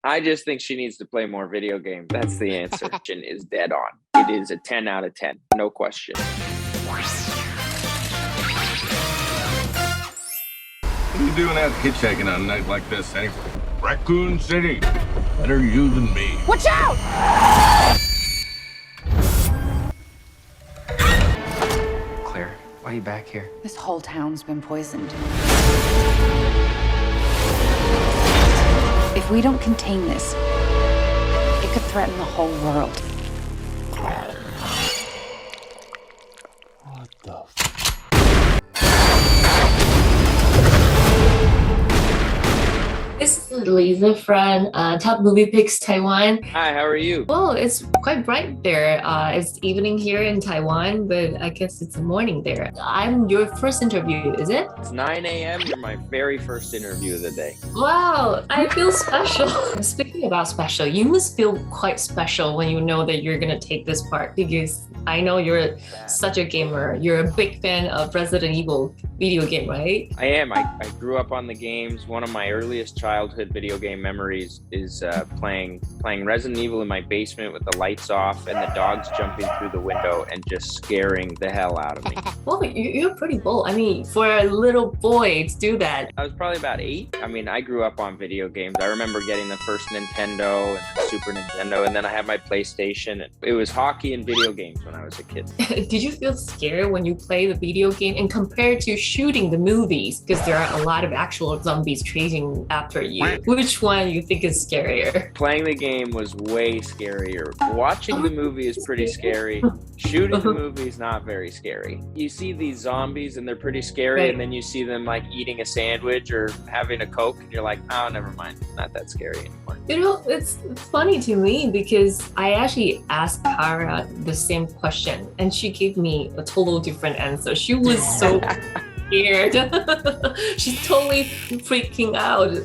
I just think she needs to play more video games. That's the answer. Is dead on. It is a 10 out of 10. No question. What are you doing out hitchhiking on a night like this, anyway? Raccoon City. Better you than me. Watch out! Claire, why are you back here? This whole town's been poisoned. If we don't contain this, it could threaten the whole world. What the This is Lisa from Top Movie Picks Taiwan. Hi, how are you? Well, it's quite bright there. It's evening here in Taiwan, but I guess it's morning there. I'm your first interview, is it? It's 9 a.m. You're my very first interview of the day. Wow, I feel special. Speaking about special, you must feel quite special when you know that you're gonna take this part, because I know you're such a gamer. You're a big fan of Resident Evil video game, right? I am. I grew up on the games. One of my earliest childhood video game memories is playing Resident Evil in my basement with the lights off and the dogs jumping through the window and just scaring the hell out of me. Well, you're pretty bold. I mean, for a little boy to do that. I was probably about 8. I mean, I grew up on video games. I remember getting the first Nintendo and the Super Nintendo, and then I had my PlayStation. And it was hockey and video games when I was a kid. Did you feel scared when you play the video game and compared to shooting the movies? Because there are a lot of actual zombies chasing after you. Which one do you think is scarier? Playing the game was way scarier. Watching the movie is pretty scary. Shooting the movie is not very scary. You see these zombies and they're pretty scary, Right. and then you see them like eating a sandwich or having a Coke, and you're like, oh, never mind, not that scary anymore. You know, it's funny to me because I actually asked Kara the same question and she gave me a total different answer. She was so scared. She's totally freaking out.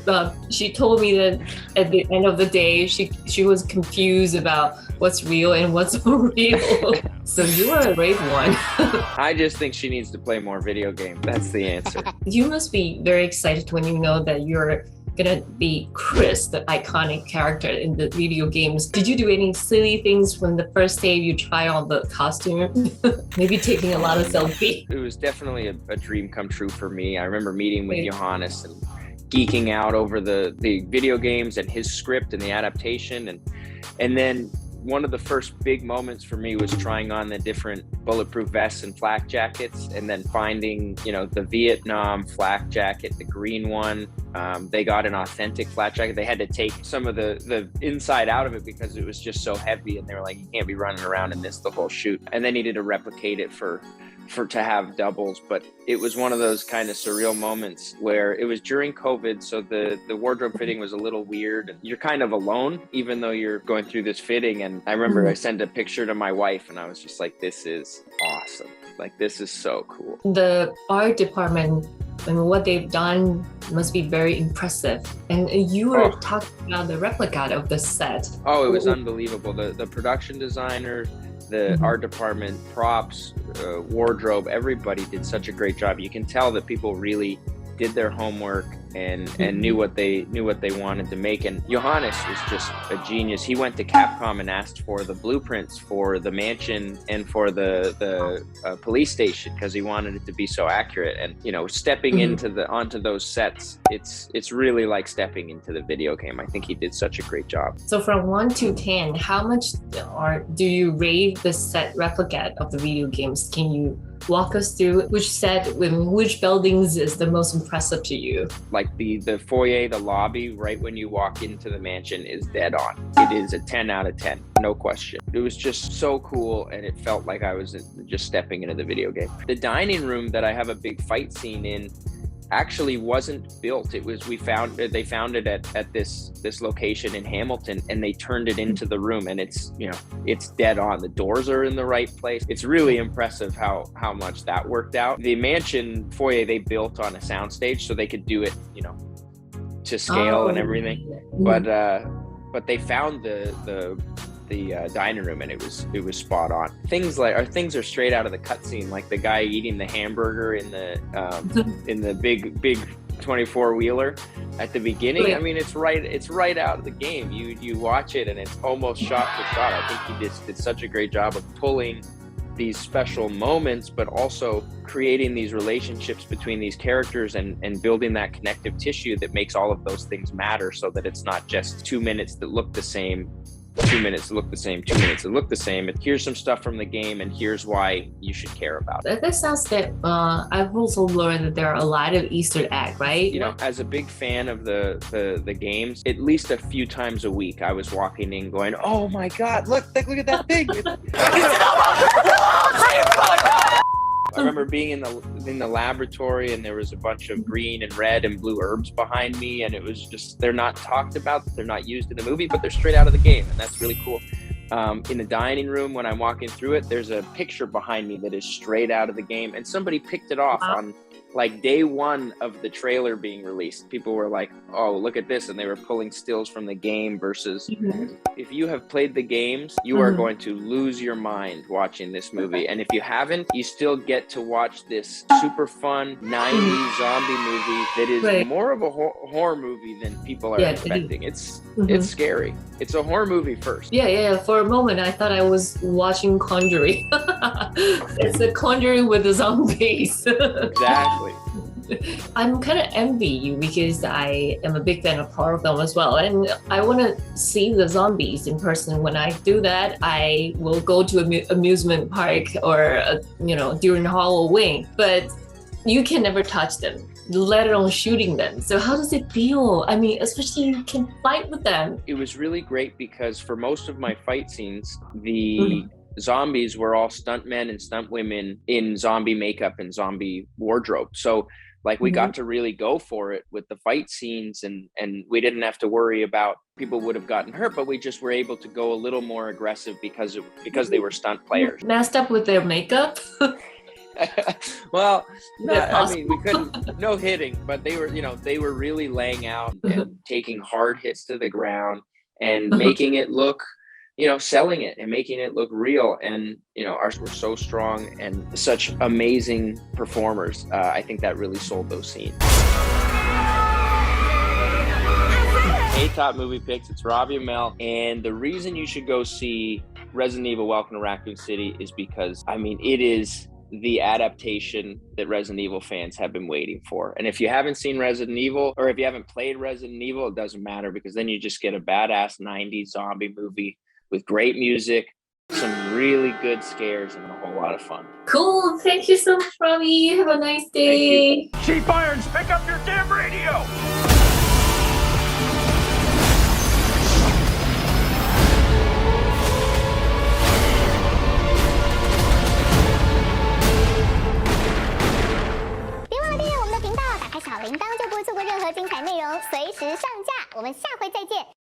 She told me that at the end of the day, she was confused about what's real and what's real. So you are a brave one. I just think she needs to play more video games. That's the answer. You must be very excited when you know that you're gonna be Chris, the iconic character in the video games. Did you do any silly things when the first day you try on the costume? Maybe taking a lot of selfies. It was definitely a dream come true for me. I remember meeting with Johannes and geeking out over the video games and his script and the adaptation. And then one of the first big moments for me was trying on the different bulletproof vests and flak jackets, and then finding, the Vietnam flak jacket, the green one. They got an authentic flak jacket. They had to take some of the inside out of it because it was just so heavy, and they were like, you can't be running around in this the whole shoot. And they needed to replicate it to have doubles. But it was one of those kind of surreal moments where it was during COVID, so the wardrobe fitting was a little weird, and you're kind of alone even though you're going through this fitting. And I remember I sent a picture to my wife and I was just like, this is awesome, like this is so cool. The art department, I mean, what they've done must be very impressive. And you were talking about the replica of the set. Oh, it was unbelievable. The production designer, the art department, props, wardrobe, everybody did such a great job. You can tell that people really did their homework and knew what they wanted to make. And Johannes was just a genius. He went to Capcom and asked for the blueprints for the mansion and for the police station because he wanted it to be so accurate. And stepping onto those sets, it's really like stepping into the video game. I think he did such a great job. So from 1 to 10, how much do you rate the set replica of the video games? Can you walk us through which set, which buildings is the most impressive to you? Like the foyer, the lobby, right when you walk into the mansion is dead on. It is a 10 out of 10, no question. It was just so cool, and it felt like I was just stepping into the video game. The dining room that I have a big fight scene in actually wasn't built. It was they found it at this location in Hamilton, and they turned it into the room, and it's dead on. The doors are in the right place. It's really impressive how much that worked out. The mansion foyer they built on a soundstage so they could do it to scale and everything, but they found the dining room, and it was spot on. Things are straight out of the cutscene, like the guy eating the hamburger in the big 24-wheeler. At the beginning, Yeah. I mean, it's right out of the game. You watch it and it's almost shot for shot. I think he did such a great job of pulling these special moments, but also creating these relationships between these characters and building that connective tissue that makes all of those things matter, so that it's not just 2 minutes that look the same, 2 minutes that look the same, 2 minutes that look the same. Here's some stuff from the game and here's why you should care about it. That sounds that I've also learned that there are a lot of Easter eggs, right? You know, as a big fan of the games, at least a few times a week, I was walking in going, "Oh my God, look at that thing!" I remember being in the laboratory and there was a bunch of green and red and blue herbs behind me, and it was just, they're not talked about, they're not used in the movie, but they're straight out of the game, and that's really cool. In the dining room when I'm walking through it, there's a picture behind me that is straight out of the game, and somebody picked it off on like day one of the trailer being released. People were like, "Oh, look at this," and they were pulling stills from the game. Versus if you have played the games, you are going to lose your mind watching this movie. And if you haven't, you still get to watch this super fun 90s zombie movie that is more of a horror movie than people are expecting. It's scary. It's a horror movie first. Yeah. For a moment, I thought I was watching Conjuring. It's a Conjuring with the zombies. Exactly. I'm kind of envy you because I am a big fan of horror film as well, and I want to see the zombies in person. When I do that, I will go to an amusement park or during Halloween, but you can never touch them, let alone shooting them. So how does it feel? I mean, especially you can fight with them. It was really great because for most of my fight scenes, the zombies were all stuntmen and stuntwomen in zombie makeup and zombie wardrobe. So like we got to really go for it with the fight scenes, and we didn't have to worry about people would have gotten hurt, but we just were able to go a little more aggressive because they were stunt players. Messed up with their makeup. Well, I mean, we couldn't, no hitting, but they were really laying out and taking hard hits to the ground and making it look, selling it and making it look real. And, ours were so strong and such amazing performers. I think that really sold those scenes. Hey, top movie picks, it's Robbie and Mel. And the reason you should go see Resident Evil Welcome to Raccoon City is because, I mean, it is the adaptation that Resident Evil fans have been waiting for. And if you haven't seen Resident Evil, or if you haven't played Resident Evil, it doesn't matter, because then you just get a badass 90s zombie movie with great music, some really good scares, and a whole lot of fun. Cool. Thank you so much, Robbie. Have a nice day. Cheap Irons, pick up your damn radio!小铃铛就不会错过任何精彩内容，随时上架。我们下回再见。